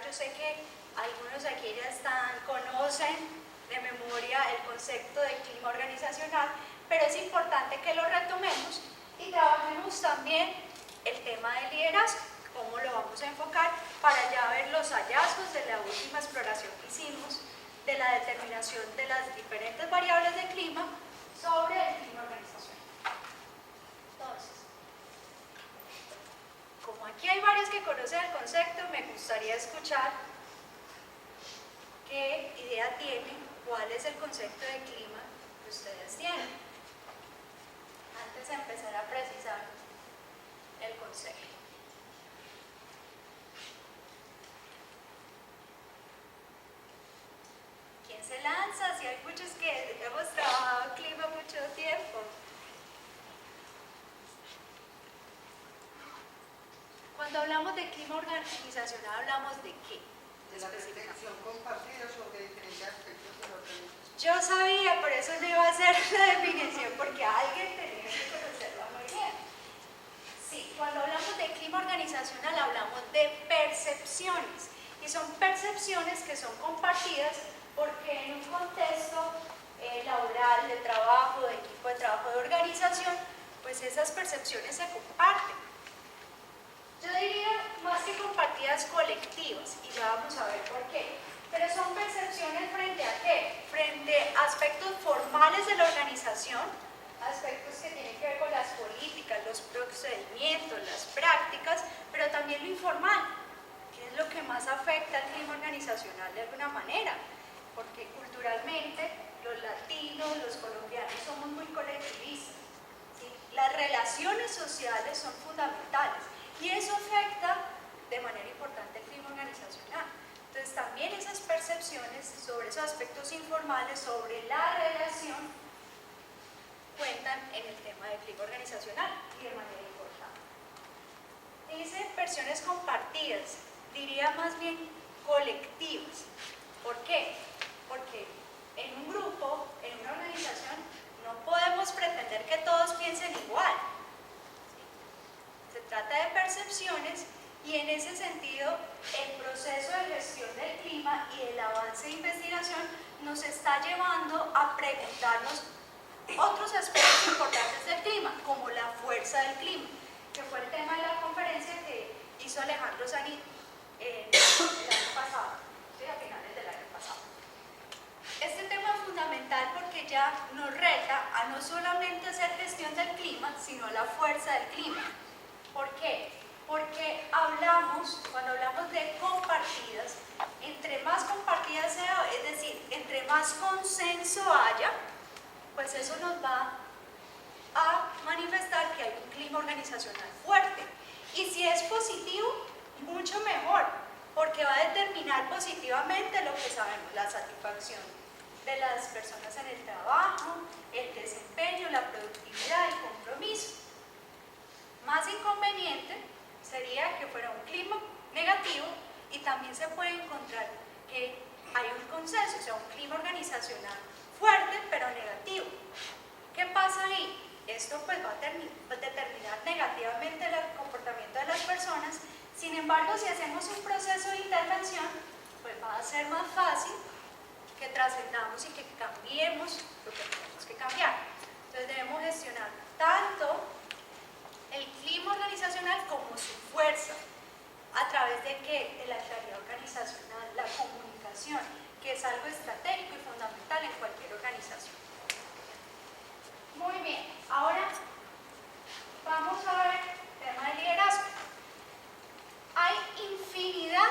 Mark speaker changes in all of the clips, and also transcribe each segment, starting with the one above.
Speaker 1: Yo sé que algunos aquí ya conocen de memoria el concepto de clima organizacional, pero es importante que lo retomemos y trabajemos también el tema del liderazgo, cómo lo vamos a enfocar para ya ver los hallazgos de la última exploración que hicimos de la determinación de las diferentes variables de clima sobre el clima organizacional. Entonces, como aquí hay varios que conocen el concepto, me gustaría escuchar qué idea tienen, cuál es el concepto de clima que ustedes tienen, antes de empezar a precisar el concepto. ¿Quién se lanza? Si hay muchos que hemos trabajado clima mucho tiempo. Cuando hablamos de clima organizacional, ¿hablamos de qué?
Speaker 2: De la percepción compartida sobre diferentes aspectos de la organización.
Speaker 1: Yo sabía, por eso no iba a hacer la definición, porque alguien tenía que conocerla muy bien. Sí, cuando hablamos de clima organizacional hablamos de percepciones, y son percepciones que son compartidas porque en un contexto laboral, de trabajo, de equipo de trabajo, de organización, pues esas percepciones se comparten. Yo diría más que compartidas, colectivas, y ya vamos a ver por qué. Pero son percepciones frente a qué? Frente a aspectos formales de la organización, aspectos que tienen que ver con las políticas, los procedimientos, las prácticas, pero también lo informal, que es lo que más afecta al clima organizacional de alguna manera, porque culturalmente los latinos, los colombianos somos muy colectivistas, ¿sí? Las relaciones sociales son fundamentales y eso afecta de manera importante el clima organizacional. Entonces también esas percepciones sobre esos aspectos informales, sobre la relación, cuentan en el tema del clima organizacional y de manera importante. Dice versiones compartidas, diría más bien colectivas. ¿Por qué? Porque en un grupo, en una organización, no podemos pretender que todos piensen igual. ¿Sí? Se trata de percepciones y en ese sentido el proceso de gestión del clima y el avance de investigación nos está llevando a preguntarnos otros aspectos importantes del clima, como la fuerza del clima, que fue el tema de la conferencia que hizo Alejandro Sani el año pasado, ¿sí? A finales del año pasado. Este tema es fundamental porque ya nos reta a no solamente hacer gestión del clima, sino la fuerza del clima. ¿Por qué? Porque cuando hablamos de compartidas, entre más compartidas sea, es decir, entre más consenso haya, pues eso nos va a manifestar que hay un clima organizacional fuerte. Y si es positivo, mucho mejor, porque va a determinar positivamente lo que sabemos, la satisfacción de las personas en el trabajo, el desempeño, la productividad, el compromiso. Más inconveniente sería que fuera un clima negativo y también se puede encontrar que hay un consenso, o sea, un clima organizacional fuerte pero negativo. ¿Qué pasa ahí? Esto pues va a determinar negativamente el comportamiento de las personas. Sin embargo, si hacemos un proceso de intervención, pues va a ser más fácil que trascendamos y que cambiemos lo que tenemos que cambiar. Entonces debemos gestionar tanto el clima organizacional como su fuerza, a través de ¿qué? De la claridad organizacional, la comunicación, que es algo estratégico y fundamental en cualquier organización. Muy bien, ahora vamos a ver el tema del liderazgo. Hay infinidad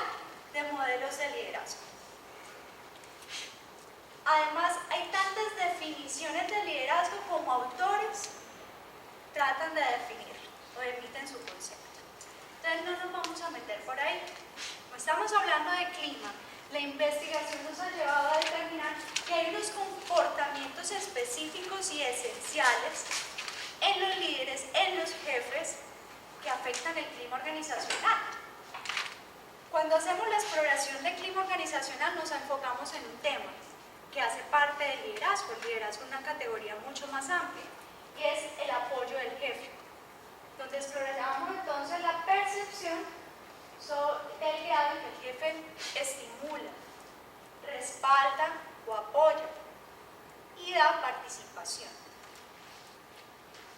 Speaker 1: de modelos de liderazgo. Además, hay tantas definiciones de liderazgo como autores tratan de definir o emiten su concepto. Entonces no nos vamos a meter por ahí. Como estamos hablando de clima, la investigación nos ha llevado a determinar que hay unos comportamientos específicos y esenciales en los líderes, en los jefes, que afectan el clima organizacional. Cuando hacemos la exploración de clima organizacional nos enfocamos en un tema que hace parte del liderazgo. El liderazgo es una categoría mucho más amplia y es el apoyo del jefe. Donde exploramos entonces la percepción del grado en que el jefe estimula, respalda o apoya y da participación.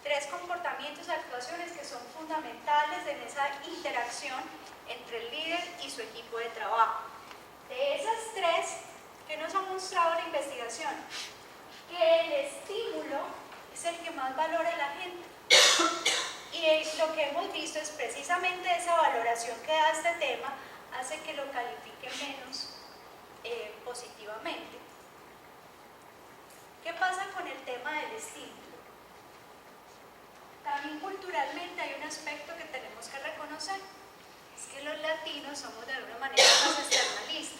Speaker 1: 3 comportamientos y actuaciones que son fundamentales en esa interacción entre el líder y su equipo de trabajo. De esas 3, que nos ha mostrado la investigación, que el estímulo es el que más valora la gente. Y lo que hemos visto es precisamente esa valoración que da este tema hace que lo califique menos positivamente. ¿Qué pasa con el tema del estímulo? También culturalmente hay un aspecto que tenemos que reconocer, es que los latinos somos de alguna manera más externalistas.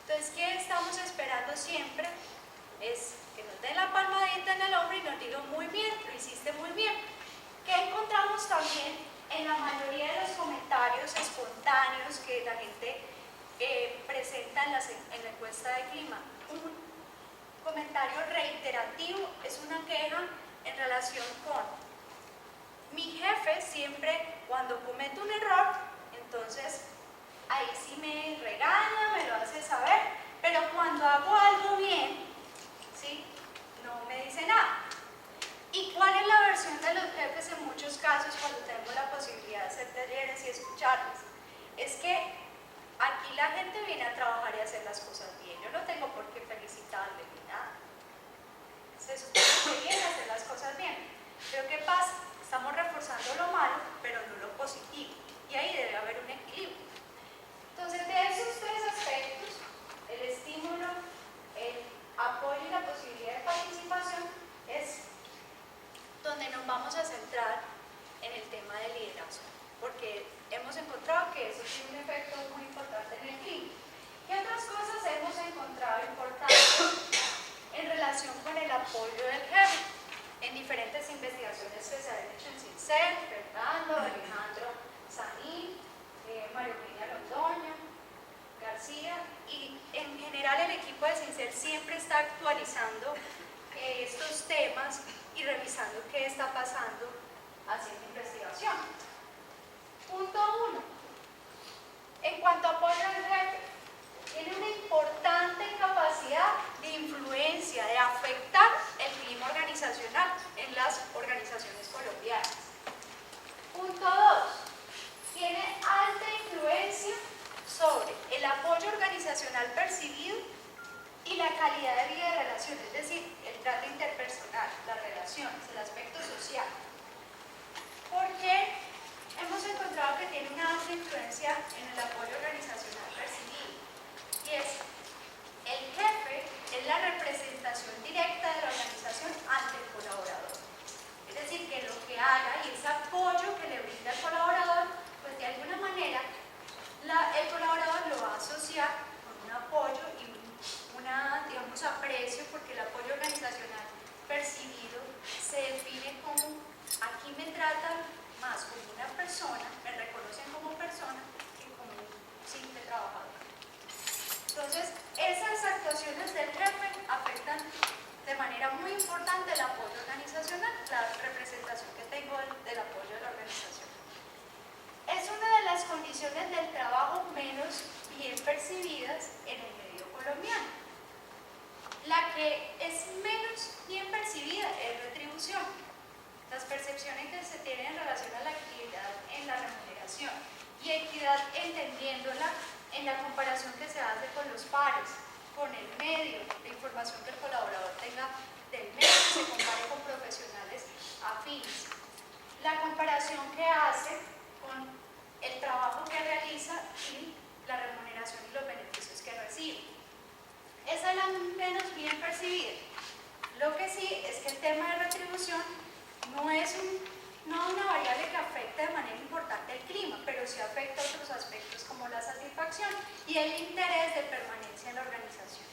Speaker 1: Entonces, ¿qué estamos esperando siempre? Es que nos den la palmadita en el hombro y nos digan muy bien, lo hiciste muy bien. ¿Qué encontramos también en la mayoría de los comentarios espontáneos que la gente presenta en la encuesta de clima? Un comentario reiterativo es una queja en relación con mi jefe siempre cuando cometo un error, entonces ahí sí me regaña, me lo hace saber, pero cuando hago algo bien, ¿sí?, no me dice nada. ¿Y cuál es la versión de los jefes en muchos casos cuando tenemos la posibilidad de hacer talleres y escucharles? Es que aquí la gente viene a trabajar y a hacer las cosas bien, yo no tengo por qué felicitarle ni nada. Se supone que viene a hacer las cosas bien, pero ¿qué pasa? Estamos reforzando lo malo, pero no lo positivo, y ahí debe haber un equilibrio. Entonces, de esos 3 aspectos, el estímulo, el apoyo y la posibilidad de participación, es donde nos vamos a centrar en el tema del liderazgo, porque hemos encontrado que eso tiene un efecto muy importante en el clima. ¿Qué otras cosas hemos encontrado importantes en relación con el apoyo del jefe? En diferentes investigaciones que se han hecho en CINCEN, Fernando, Alejandro Sanín, María Eugenia Londoño, García, y en general el equipo de CINCEN siempre está actualizando estos temas y revisando qué está pasando haciendo investigación. Punto 1. En cuanto a apoyo al jefe, tiene una importante capacidad de influencia, de afectar el clima organizacional en las organizaciones colombianas. Punto 2. Tiene alta influencia sobre el apoyo organizacional percibido y la calidad de vida de relaciones, es decir, el trato interpersonal, las relaciones, el aspecto social. Porque hemos encontrado que tiene una alta influencia en el apoyo organizacional percibido. Y es, el jefe es la representación directa de la organización ante el colaborador. Es decir, que lo que haga y ese apoyo que le brinda el colaborador, pues de alguna manera el colaborador lo va a asociar con un apoyo y digamos, aprecio, porque el apoyo organizacional percibido se define como: aquí me tratan más como una persona, me reconocen como persona que como un simple trabajador. Entonces, esas actuaciones del jefe afectan de manera muy importante el apoyo organizacional, la representación que tengo del apoyo de la organización. Es una de las condiciones del trabajo menos bien percibidas en el medio colombiano. La que es menos bien percibida es retribución. Las percepciones que se tienen en relación a la equidad en la remuneración y equidad entendiéndola en la comparación que se hace con los pares, con el medio, la información que el colaborador tenga del medio, que se compare con profesionales afines. La comparación que hace con el trabajo que realiza y la remuneración y los beneficios que recibe. Esa es la menos bien percibida. Lo que sí es que el tema de retribución no es una variable que afecta de manera importante el clima, pero sí afecta otros aspectos como la satisfacción y el interés de permanencia en la organización.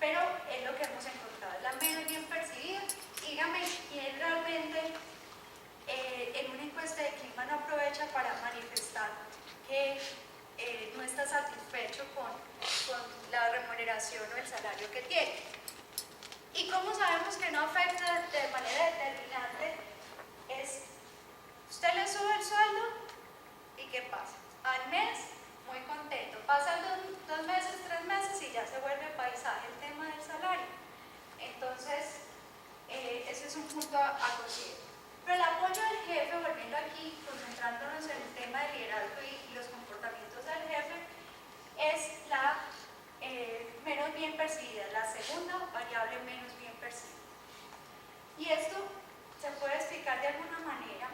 Speaker 1: Pero es lo que hemos encontrado, es la menos bien percibida. Dígame quién realmente en una encuesta de clima no aprovecha para manifestar que no está satisfecho con la remuneración o el salario que tiene. ¿Y cómo sabemos que no afecta de manera determinante? Es, usted le sube el sueldo y ¿qué pasa? Al mes ese es un punto a considerar. Pero el apoyo del jefe, volviendo aquí, concentrándonos en el tema del liderazgo y los comportamientos del jefe, es la menos bien percibida, la segunda variable menos bien percibida. Y esto se puede explicar de alguna manera,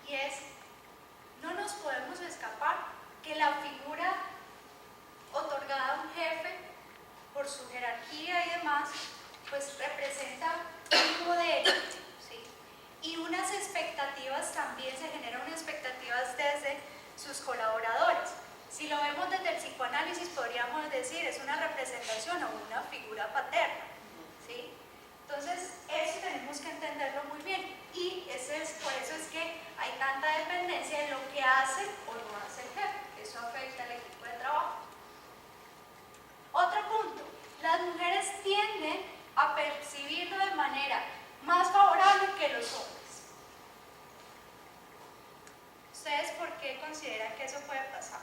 Speaker 1: y es, no nos podemos escapar que la figura otorgada a un jefe, por su jerarquía y demás, pues representa un modelo, ¿sí? Y unas expectativas también, se generan unas expectativas desde sus colaboradores. Si lo vemos desde el psicoanálisis, podríamos decir, es una representación o una figura paterna, ¿sí? Entonces, eso tenemos que entenderlo muy bien, y por eso es que hay tanta dependencia de lo que hace o no hace el jefe. Eso afecta al equipo de trabajo. Otro punto, las mujeres tienden a percibirlo de manera más favorable que los hombres. ¿Ustedes por qué consideran que eso puede pasar?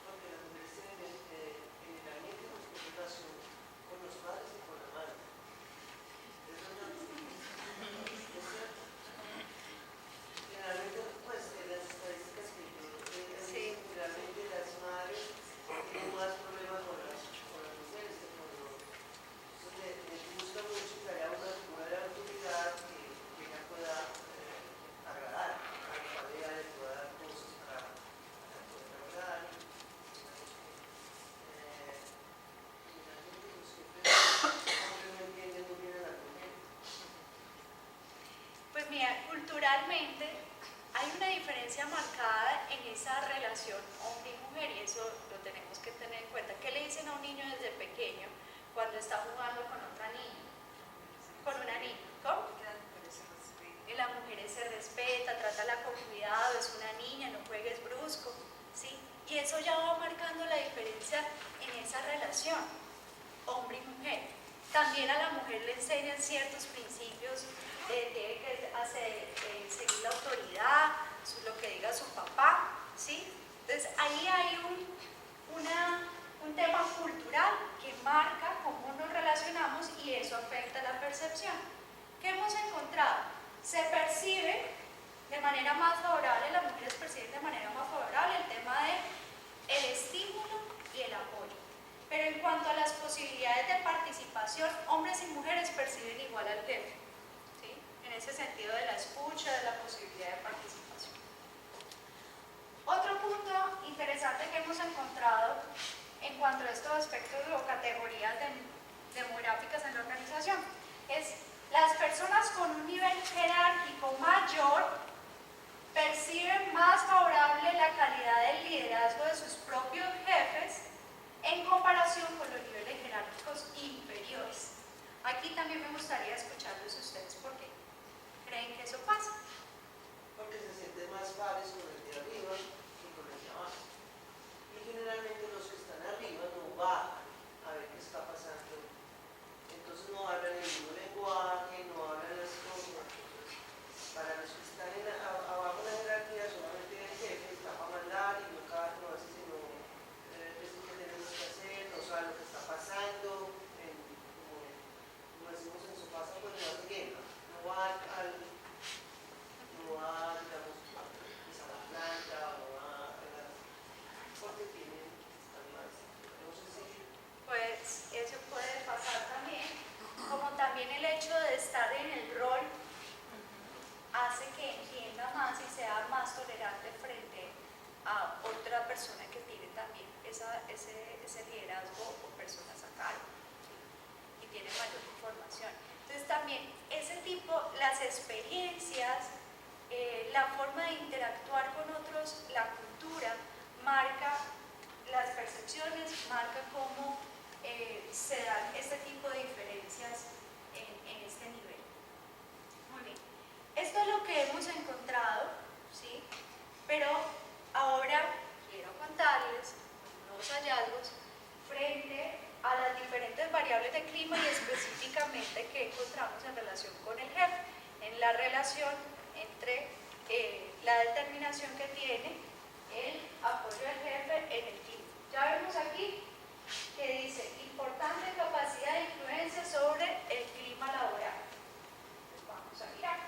Speaker 3: Porque las mujeres tienen generalmente una relación con los padres y con la madre. Eso no es cierto. Generalmente, pues, en las estadísticas que yo he visto, generalmente las madres tienen más problemas con las mujeres que con los. Entonces, les gusta mucho que haya una figura de autoridad que ella pueda agradar, a la cual ella le pueda dar cosas para poder agradar. Generalmente los jefes no entienden muy bien a la mujer.
Speaker 1: Pues mira, culturalmente hay una diferencia marcada en esa relación hombre y mujer, y eso lo tenemos que tener en cuenta. ¿Qué le dicen a un niño desde pequeño cuando está jugando con otra niña? Con una niña. ¿Cómo? Que la mujer se respeta, trátala con cuidado, es una niña, no juegues brusco, ¿sí? Y eso ya va marcando la diferencia en esa relación, hombre y mujer. También a la mujer le enseñan ciertos principios, tiene que seguir la autoridad, lo que diga su papá, ¿sí? Entonces ahí hay un tema cultural que marca cómo nos relacionamos, y eso afecta la percepción. ¿Qué hemos encontrado? Se percibe de manera más favorable, las mujeres perciben de manera más favorable el tema del estímulo y el apoyo. Pero en cuanto a las posibilidades de participación, hombres y mujeres perciben igual al jefe, ¿sí? En ese sentido de la escucha, de la posibilidad de participación. Otro punto interesante que hemos encontrado en cuanto a estos aspectos o categorías demográficas en la organización es las personas con un nivel jerárquico mayor perciben más favorable la calidad del liderazgo de sus propios jefes en comparación con los niveles jerárquicos inferiores. Aquí también me gustaría escucharlos a ustedes por qué creen que eso pasa.
Speaker 3: Porque se sienten más pares con el de arriba que con el de abajo. Y generalmente los que están arriba no bajan a ver qué está pasando. Entonces no hablan el mismo lenguaje, no hablan las cosas. Entonces, para los que están abajo de la jerarquía, solamente el jefe está para mandar y no hace sino decir qué tenemos que hacer, no sabe lo que está pasando. Como decimos en su casa, pues no hace guerra. No va digamos, a la planta o porque están más, no sé si.
Speaker 1: Pues eso puede pasar también, como también el hecho de estar en el rol hace que entienda más y sea más tolerante frente a otra persona que tiene también ese liderazgo o personas a cargo, ¿sí? Y tiene mayor información. Entonces también ese tipo, las experiencias, la forma de interactuar con otros, la cultura, marca las percepciones, marca cómo se dan este tipo de diferencias en este nivel. Muy bien. Esto es lo que hemos encontrado, ¿sí? Pero ahora quiero contarles unos hallazgos frente a las diferentes variables de clima y específicamente que encontramos en relación con el jefe, en la relación entre la determinación que tiene el apoyo del jefe en el clima. Ya vemos aquí que dice importante capacidad sobre el clima laboral. Pues vamos a mirar.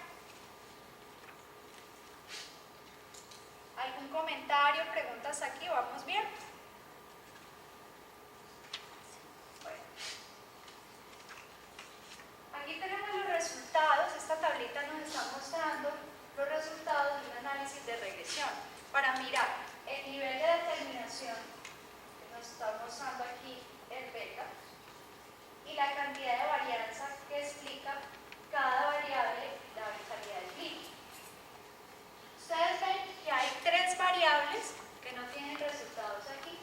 Speaker 1: ¿Algún comentario, preguntas aquí? ¿Vamos bien? Bueno. Aquí tenemos los resultados. Esta tablita nos está mostrando los resultados de un análisis de regresión para mirar el nivel de determinación que nos está mostrando aquí el beta y la cantidad de varianza que explica cada variable de la calidad del clima. Ustedes ven que hay tres variables que no tienen resultados aquí,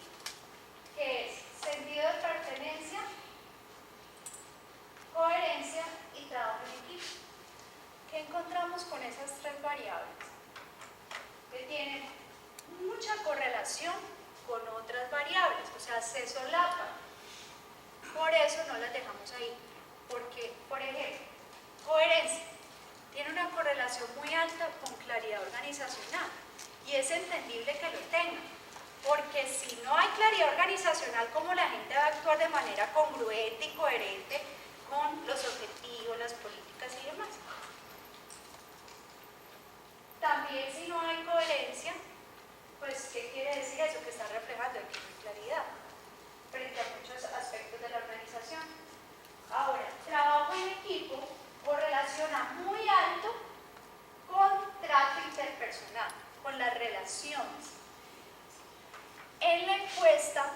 Speaker 1: que es sentido de pertenencia, coherencia y trabajo en equipo. ¿Qué encontramos con esas tres variables? Que tienen mucha correlación con otras variables, o sea, se solapan. Por eso no las dejamos ahí, porque, por ejemplo, coherencia tiene una correlación muy alta con claridad organizacional y es entendible que lo tenga, porque si no hay claridad organizacional, ¿cómo la gente va a actuar de manera congruente y coherente con los objetivos, las políticas y demás? También si no hay coherencia, pues ¿qué quiere decir eso? Que está reflejando el clima y claridad frente a muchos aspectos de la organización. Ahora, trabajo en equipo correlaciona muy alto con trato interpersonal, con las relaciones. En la encuesta,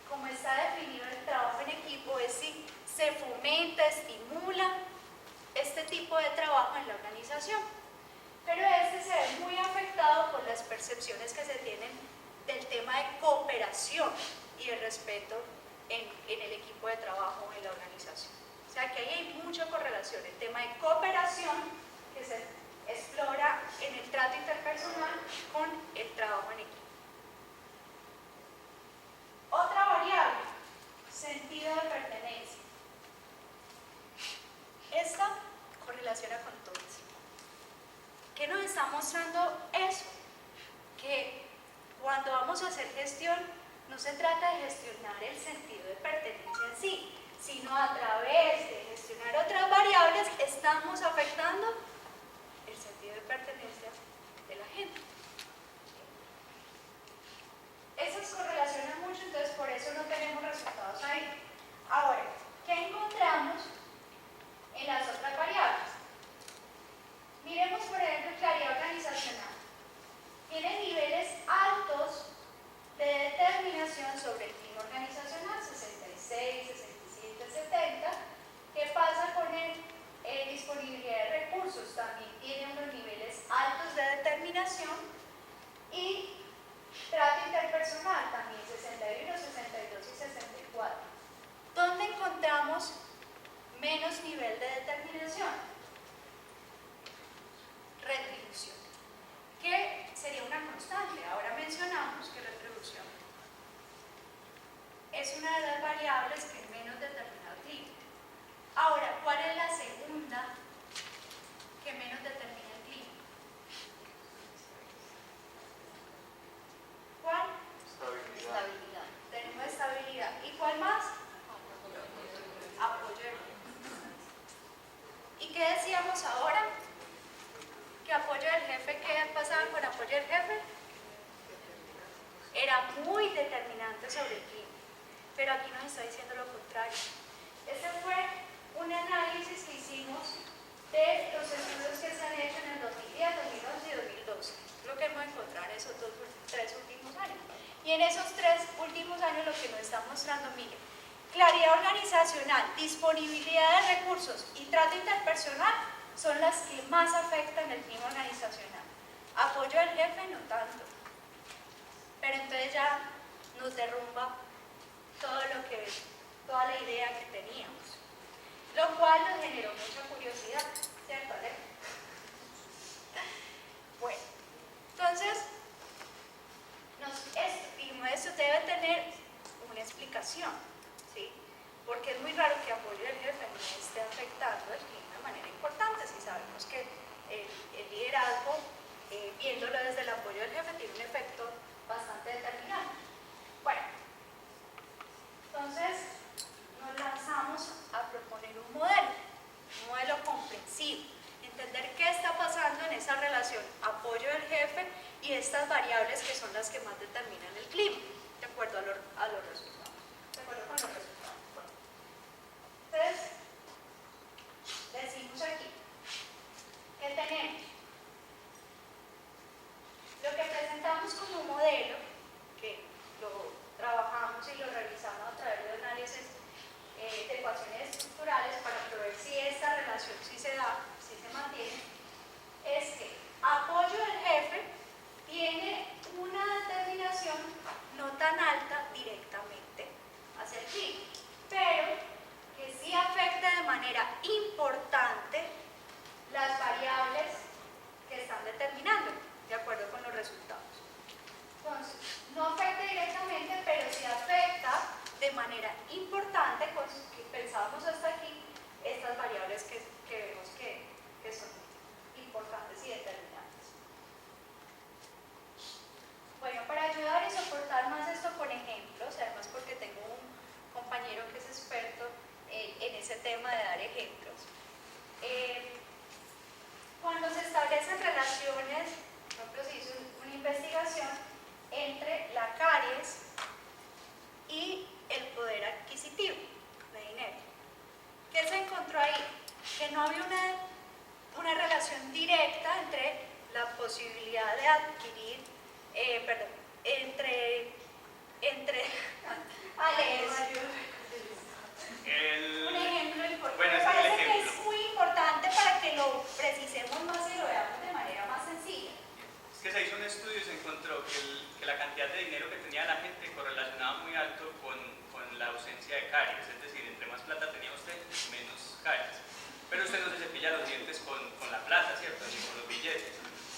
Speaker 1: como está definido el trabajo en equipo, es si se fomenta, estimula este tipo de trabajo en la organización. Pero este se ve muy afectado por las percepciones que se tienen del tema de cooperación y el respeto en el equipo de trabajo en la organización. O sea que ahí hay mucha correlación, el tema de cooperación que se explora en el trato interpersonal con el trabajo en equipo. Otra variable, sentido de pertenencia. Esta correlaciona con todo eso. ¿Qué nos está mostrando eso? Que cuando vamos a hacer gestión, no se trata de gestionar el sentido de pertenencia en sí, sino a través de gestionar otras variables estamos afectando el sentido de pertenencia de la gente. Eso se correlaciona mucho, entonces por eso no tenemos resultados ahí. Ahora, ¿qué encontramos en las otras variables? Miremos, por ejemplo, claridad organizacional. Tiene niveles altos de determinación sobre el clima organizacional, 66, 67, 70. ¿Qué pasa con disponibilidad de recursos? También tiene unos niveles altos de determinación. Y trato interpersonal, también 61, 62 y 64. ¿Dónde encontramos menos nivel de determinación? Retribución, que sería una constante. Ahora mencionamos que retribución es una de las variables que menos determina el clima. Ahora, ¿cuál es la segunda que menos determina el clima? ¿Cuál?
Speaker 2: Estabilidad.
Speaker 1: Tenemos estabilidad. ¿Y cuál más? Apoyo. ¿Y qué decíamos ahora? Que apoyo del jefe, ¿qué pasaba con apoyo del jefe? Era muy determinante sobre el clima, pero aquí nos está diciendo lo contrario. Este fue un análisis que hicimos de los estudios que se han hecho en el 2010, 2011 y 2012, lo que hemos encontrado en esos tres últimos años. Y en esos 3 últimos años lo que nos está mostrando, miren, claridad organizacional, disponibilidad de recursos y trato interpersonal son las que más afectan el clima organizacional. Apoyo del jefe no tanto, pero entonces ya nos derrumba toda la idea que teníamos, lo cual nos generó mucha curiosidad, ¿cierto, Ale? Bueno, entonces esto debe tener una explicación, ¿sí? Porque es muy raro que apoyo del jefe no esté afectando el clima de manera importante, si sabemos que el liderazgo, viéndolo desde el apoyo del jefe, tiene un efecto bastante determinante. Bueno, entonces nos lanzamos a proponer estas variables que son las que más determinan el clima, de acuerdo a los resultados. De acuerdo con los resultados. Entonces, decimos aquí que tenemos lo que presentamos como modelo, que lo trabajamos y lo revisamos a través de análisis de ecuaciones estructurales para probar si esta relación sí se da, si se mantiene, es que apoyo del jefe tiene una determinación no tan alta directamente hacia el clima, pero que sí afecta de manera importante las variables que están determinando, de acuerdo con los resultados. Entonces, no afecta directamente, pero sí afecta de manera importante, pues, que pensábamos hasta aquí, estas variables que vemos que son importantes y determinantes. Bueno, para ayudar y soportar más esto con ejemplos, además porque tengo un compañero que es experto en ese tema de dar ejemplos. Cuando se establecen relaciones, por ejemplo, se hizo una investigación entre la caries y el poder adquisitivo de dinero. ¿Qué se encontró ahí? Que no había una relación directa entre la posibilidad de adquirir, un ejemplo importante.
Speaker 4: Bueno,
Speaker 1: Me
Speaker 4: ese es el
Speaker 1: parece que
Speaker 4: ejemplo.
Speaker 1: es muy importante para que lo precisemos más y lo veamos de manera más sencilla.
Speaker 4: Es que se hizo un estudio y se encontró que la cantidad de dinero que tenía la gente correlacionaba muy alto con la ausencia de caries, es decir, entre más plata tenía usted, menos caries. Pero usted no se cepilla los dientes con la plata, ¿cierto? Ni con los billetes.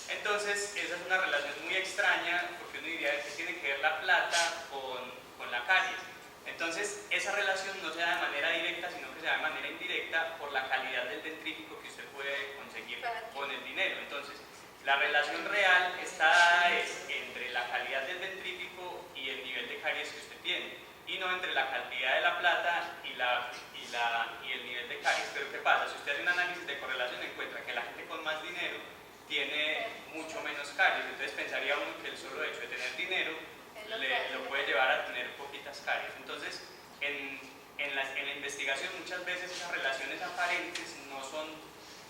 Speaker 4: Entonces, esa es una relación muy extraña, porque uno diría que tiene que ver la plata con la caries. Entonces, esa relación no se da de manera directa, sino que se da de manera indirecta por la calidad del dentrífico que usted puede conseguir con el dinero. Entonces, la relación real está dada es entre la calidad del dentrífico y el nivel de caries que usted tiene, y no entre la cantidad de la plata y el nivel de caries. Pero ¿qué pasa? Si usted hace un análisis de correlación, encuentra que la gente con más dinero tiene mucho menos caries. Entonces pensaría uno que el solo hecho de tener dinero lo puede llevar a tener poquitas caries. Entonces, en la investigación muchas veces esas relaciones aparentes no son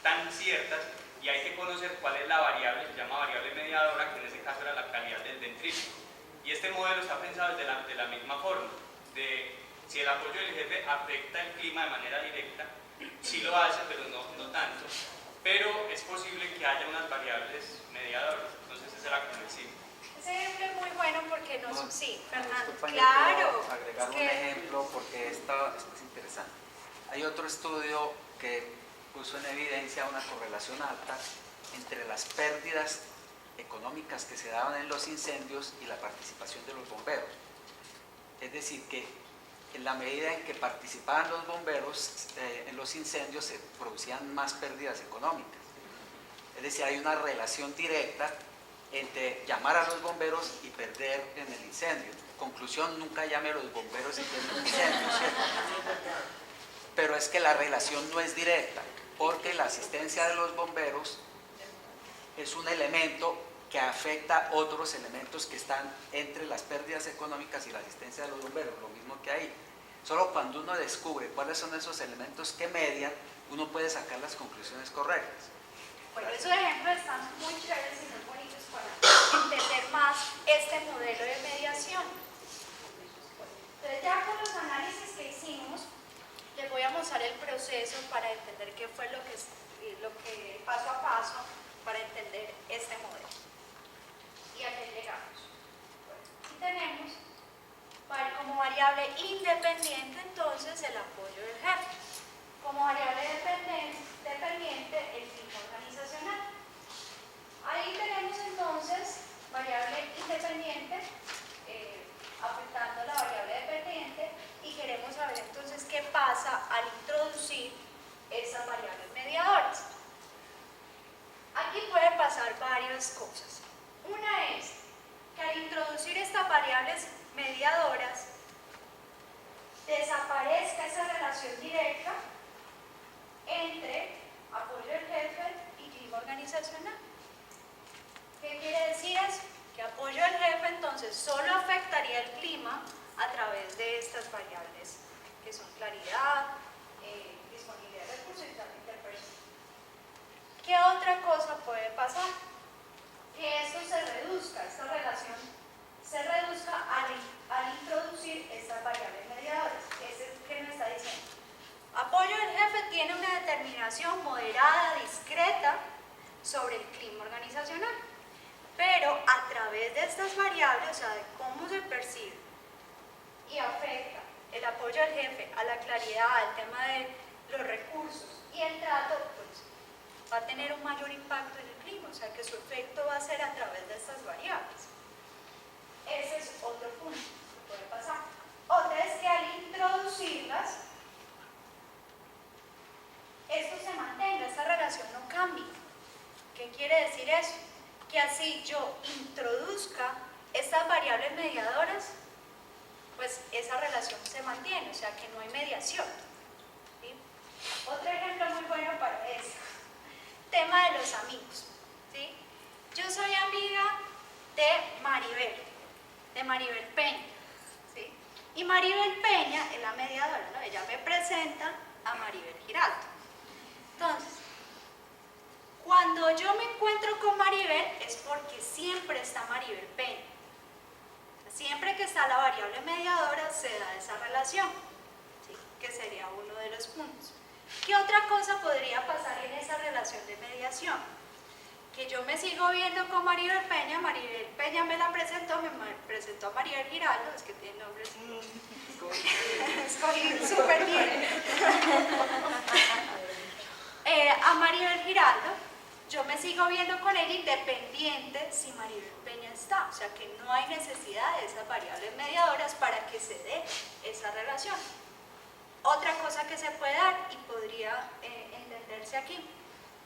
Speaker 4: tan ciertas y hay que conocer cuál es la variable, se llama variable mediadora, que en ese caso era la calidad del dentrífico. Y este modelo está pensado de la misma forma, de si el apoyo del jefe afecta el clima de manera directa, sí lo hace, pero no tanto, pero es posible que haya unas variables mediadoras. Entonces ese era como el sí.
Speaker 1: Ese ejemplo es muy bueno porque nos...
Speaker 5: No,
Speaker 1: sí, Fernando,
Speaker 5: disculpa, yo
Speaker 1: claro.
Speaker 5: quiero agregar un ejemplo porque esto es interesante. Hay otro estudio que puso en evidencia una correlación alta entre las pérdidas económicas que se daban en los incendios y la participación de los bomberos. Es decir, que en la medida en que participaban los bomberos en los incendios se producían más pérdidas económicas. Es decir, hay una relación directa entre llamar a los bomberos y perder en el incendio. Conclusión, nunca llame a los bomberos si tiene un incendio, ¿cierto? Pero es que la relación no es directa, porque la asistencia de los bomberos es un elemento que afecta otros elementos que están entre las pérdidas económicas y la asistencia de los bomberos, lo mismo que ahí. Solo cuando uno descubre cuáles son esos elementos que median, uno puede sacar las conclusiones correctas.
Speaker 1: Bueno, esos ejemplos están muy chéveres y muy bonitos para entender más este modelo de mediación. Entonces, ya con los análisis que hicimos, les voy a mostrar el proceso para entender qué fue lo que paso a paso para entender este modelo. Y a qué llegamos. Bueno, aquí tenemos como variable independiente entonces el apoyo del jefe. Como variable dependiente el clima organizacional. Ahí tenemos entonces variable independiente afectando la variable dependiente y queremos saber entonces qué pasa al introducir esas variables mediadoras. Aquí pueden pasar varias cosas. Una es que al introducir estas variables mediadoras desaparezca esa relación directa entre apoyo del jefe y clima organizacional. ¿Qué quiere decir eso? apoyo del jefe entonces solo afectaría el clima a través de estas variables que son claridad, disponibilidad de recursos y también interpersonal. ¿Qué otra cosa puede pasar? Que esto se reduzca, esta relación se reduzca al introducir estas variables mediadoras. ¿Qué me está diciendo? Apoyo del jefe tiene una determinación moderada, discreta sobre el clima organizacional, pero a través de estas variables, o sea, de cómo se percibe y afecta el apoyo del jefe a la claridad, al tema de los recursos y el trato, pues va a tener un mayor impacto en el clima, o sea que su efecto va a ser a través de estas variables. Ese es otro punto que puede pasar. Otra es que al introducirlas, esto se mantenga, esta relación no cambie. ¿Qué quiere decir eso? Que así yo introduzca estas variables mediadoras, pues esa relación se mantiene, o sea que no hay mediación. ¿Sí? Otro ejemplo muy bueno para eso, tema de los amigos. ¿Sí? Yo soy amiga de Maribel Peña. ¿Sí? Y Maribel Peña es la mediadora, ¿no? Ella me presenta a Maribel Giraldo. Entonces, cuando yo me encuentro con Maribel es porque siempre está Maribel Peña. Siempre que está la variable mediadora se da esa relación, ¿sí? Que sería uno de los puntos. ¿Qué otra cosa podría pasar en esa relación de mediación? Que yo me sigo viendo con Maribel Peña me la presentó, me presentó a Maribel Giraldo, es que tiene nombres. Escogí súper bien. A Maribel Giraldo, yo me sigo viendo con ella independiente si Maribel Peña está, o sea que no hay necesidad de esas variables mediadoras para que se dé esa relación. Otra cosa que se puede dar y podría entenderse aquí,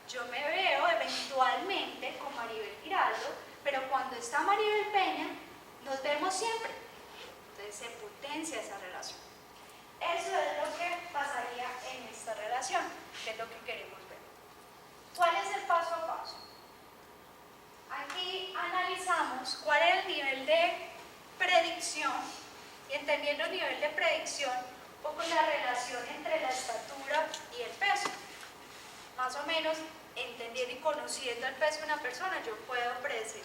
Speaker 1: yo me veo eventualmente con Maribel Giraldo, pero cuando está Maribel Peña, nos vemos siempre, entonces se potencia esa relación. Eso es lo que pasaría en esta relación, que es lo que queremos ver. ¿Cuál es el paso a paso? Aquí analizamos cuál es el nivel de predicción y entendiendo el nivel de predicción, un poco la relación entre la estatura y el peso. Más o menos entendiendo y conociendo el peso de una persona, yo puedo predecir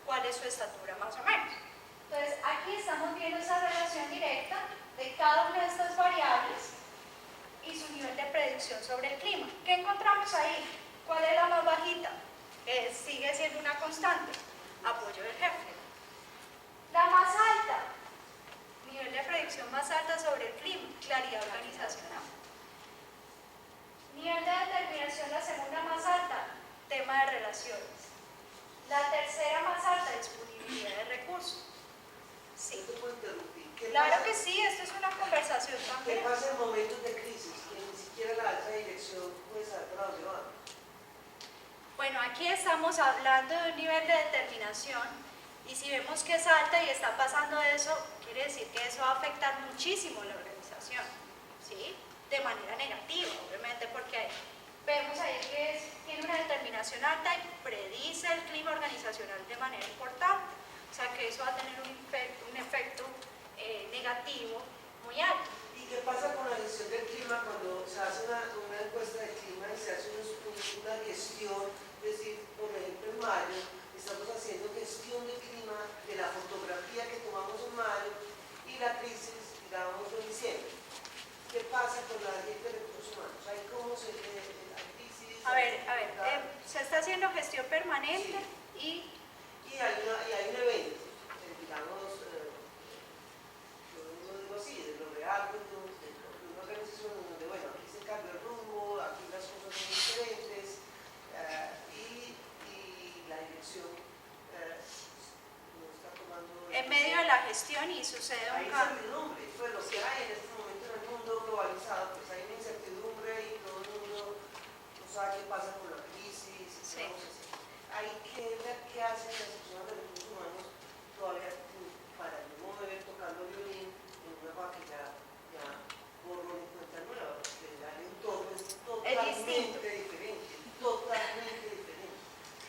Speaker 1: cuál es su estatura más o menos. Entonces aquí estamos viendo esa relación directa de cada una de estas variables y su nivel de predicción sobre el clima. ¿Qué encontramos ahí? ¿Cuál es la más bajita? Sigue siendo una constante, apoyo del jefe. La más alta, nivel de predicción más alta sobre el clima, claridad organizacional. Nivel de determinación, la segunda más alta, tema de relaciones. La tercera más alta, disponibilidad de recursos. Sí.
Speaker 3: ¿Te puedo interrumpir?
Speaker 1: Claro que sí, esto es una conversación
Speaker 3: ¿Qué
Speaker 1: también.
Speaker 3: pasa en momentos de crisis? Que ni siquiera la alta dirección puede saber para dónde va.
Speaker 1: Bueno, aquí estamos hablando de un nivel de determinación y si vemos que es alta y está pasando eso, quiere decir que eso va a afectar muchísimo la organización, ¿sí? De manera negativa, obviamente, porque vemos ahí que tiene una determinación alta y predice el clima organizacional de manera importante, o sea que eso va a tener un efecto negativo muy alto.
Speaker 3: ¿Y qué pasa con la gestión del clima cuando se hace una encuesta de clima y se hace una gestión? Es decir, por ejemplo, en mayo estamos haciendo gestión de clima de la fotografía que tomamos en mayo y la crisis, digamos, en diciembre. ¿Qué pasa con la gente de recursos humanos? ¿Ahí cómo se ve la crisis?
Speaker 1: A ver, se está haciendo gestión permanente
Speaker 3: sí. Y hay un evento, digamos, yo digo así, de lo real, de una organización donde, bueno, aquí se cambia el rumbo, aquí las cosas son diferentes, y la dirección no está tomando...
Speaker 1: en medio de la gestión y sucede
Speaker 3: hay
Speaker 1: un cambio.
Speaker 3: incertidumbre, pues lo que hay en este momento en el mundo globalizado, pues hay una incertidumbre y todo el mundo no sabe qué pasa con la crisis,
Speaker 1: Sí.
Speaker 3: vamos a hacer. Hay que ver qué hacen las personas de recursos humanos todavía para no ver tocando el violín en una etapa que ya borró en cuenta nueva, porque el entorno es totalmente diferente, totalmente diferente.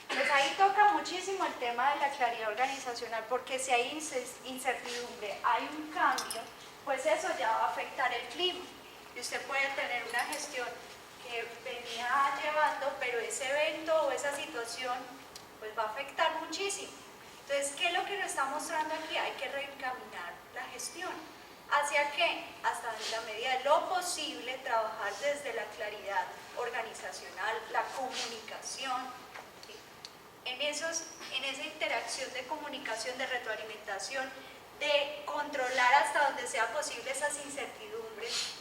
Speaker 1: Pues ahí toca muchísimo el tema tema de la claridad organizacional, porque si hay incertidumbre, hay un cambio, pues eso ya va a afectar el clima. Y usted puede tener una gestión que venía llevando, pero ese evento o esa situación pues va a afectar muchísimo. Entonces, ¿qué es lo que nos está mostrando aquí? Hay que reencaminar la gestión. ¿Hacia qué? Hasta en la medida de lo posible trabajar desde la claridad organizacional, la comunicación, ¿sí? en esa interacción de comunicación, de retroalimentación, de controlar hasta donde sea posible esas incertidumbres, ¿sí?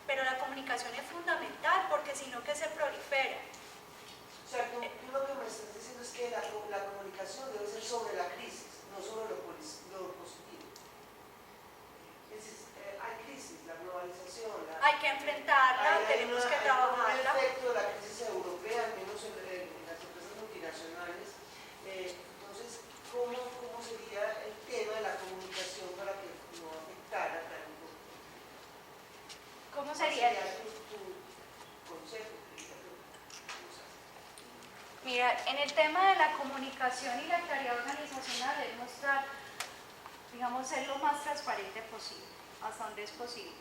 Speaker 1: Pero la comunicación es fundamental porque si no, que se prolifera.
Speaker 3: O sea, tú lo que me estás diciendo es que la comunicación debe ser sobre la crisis, no sobre lo positivo. Hay crisis, la globalización.
Speaker 1: Hay que enfrentarla, tenemos que trabajarla.
Speaker 3: Hay un efecto de la crisis europea, al menos en las empresas multinacionales. Entonces, ¿cómo sería el tema de la comunicación para que no afectara tanto?
Speaker 1: ¿Cómo sería?
Speaker 3: Tu consejo?
Speaker 1: Mira, en el tema de la comunicación y la claridad organizacional es mostrar, digamos, ser lo más transparente posible, hasta donde es posible.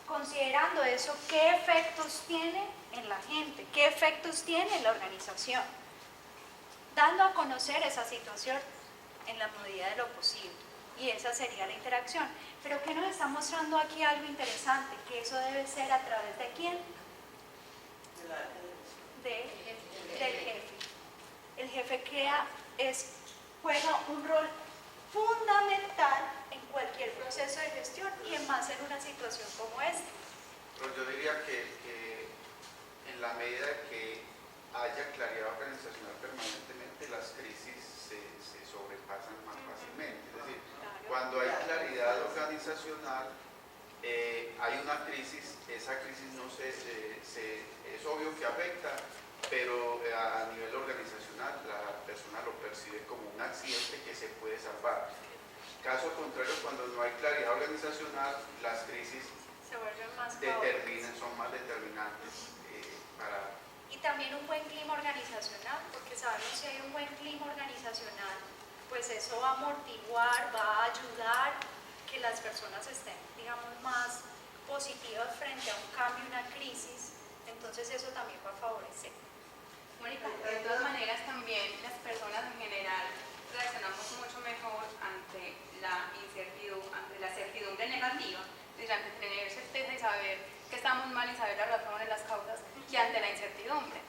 Speaker 1: Considerando eso, ¿qué efectos tiene en la gente? ¿Qué efectos tiene en la organización? Dando a conocer esa situación en la medida de lo posible. Y esa sería la interacción. Pero ¿qué nos está mostrando aquí algo interesante? Que eso debe ser a través de quién? Del jefe. El jefe juega un rol fundamental en cualquier proceso de gestión y más en una situación como esta.
Speaker 6: Pero yo diría que en la medida que haya claridad organizacional permanentemente, las crisis se sobrepasan más fácilmente. Es decir, cuando hay claridad organizacional, hay una crisis, esa crisis no es obvio que afecta, pero a nivel organizacional la persona lo percibe como un accidente que se puede salvar. Caso contrario, cuando no hay claridad organizacional, las crisis
Speaker 1: se vuelven más
Speaker 6: son más determinantes para...
Speaker 1: Y también un buen clima organizacional, porque sabemos que si hay un buen clima organizacional, pues eso va a amortiguar, va a ayudar que las personas estén, digamos, más positivas frente a un cambio, una crisis, entonces eso también va a favorecer.
Speaker 7: Mónica, de todas maneras también las personas en general reaccionamos mucho mejor ante la certidumbre negativa, es decir, ante tener certeza y saber que estamos mal y saber las razones, las causas, que ante la incertidumbre.